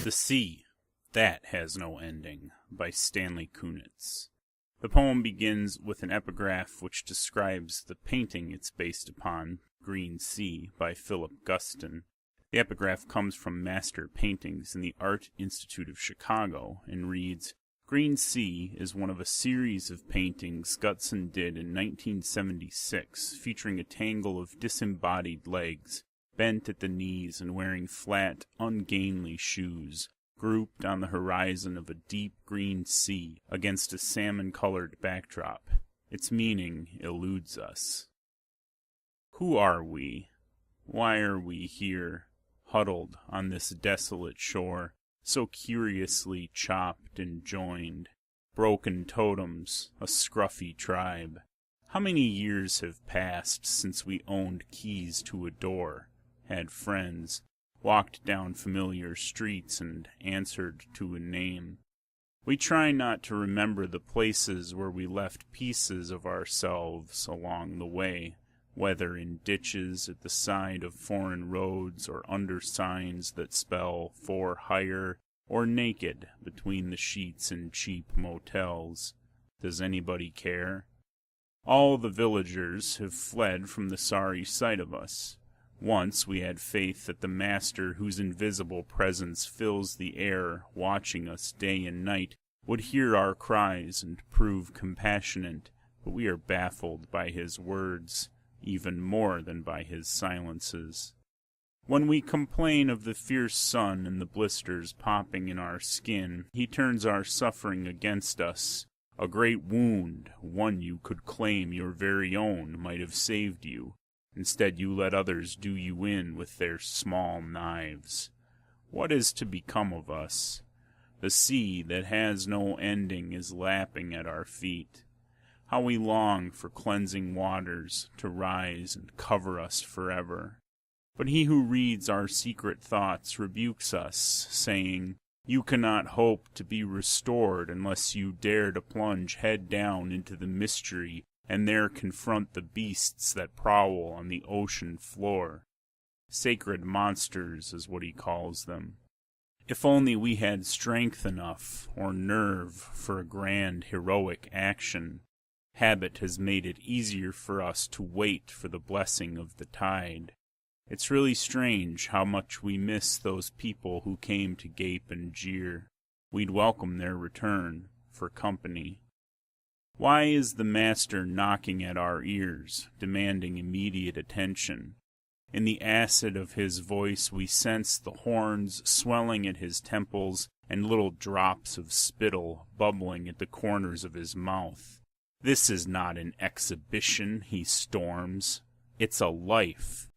The Sea, That Has No Ending, by Stanley Kunitz. The poem begins with an epigraph which describes the painting it's based upon, Green Sea, by Philip Guston. The epigraph comes from Master Paintings in the Art Institute of Chicago and reads, "Green Sea is one of a series of paintings Guston did in 1976, featuring a tangle of disembodied legs, bent at the knees and wearing flat, ungainly shoes, grouped on the horizon of a deep green sea against a salmon-colored backdrop. Its meaning eludes us. Who are we? Why are we here, huddled on this desolate shore, so curiously chopped and joined? Broken totems, a scruffy tribe. How many years have passed since we owned keys to a door, had friends, walked down familiar streets and answered to a name? We try not to remember the places where we left pieces of ourselves along the way, whether in ditches at the side of foreign roads or under signs that spell for hire, or naked between the sheets in cheap motels. Does anybody care? All the villagers have fled from the sorry sight of us. Once we had faith that the Master, whose invisible presence fills the air, watching us day and night, would hear our cries and prove compassionate, but we are baffled by his words, even more than by his silences. When we complain of the fierce sun and the blisters popping in our skin, he turns our suffering against us. A great wound, one you could claim your very own, might have saved you. Instead, you let others do you in with their small knives. What is to become of us? The sea that has no ending is lapping at our feet. How we long for cleansing waters to rise and cover us forever. But he who reads our secret thoughts rebukes us, saying, "You cannot hope to be restored unless you dare to plunge head down into the mystery and there confront the beasts that prowl on the ocean floor. Sacred monsters is what he calls them. If only we had strength enough, or nerve, for a grand heroic action. Habit has made it easier for us to wait for the blessing of the tide. It's really strange how much we miss those people who came to gape and jeer. We'd welcome their return for company. Why is the Master knocking at our ears, demanding immediate attention? In the acid of his voice we sense the horns swelling at his temples and little drops of spittle bubbling at the corners of his mouth. This is not an exhibition, he storms. It's a life.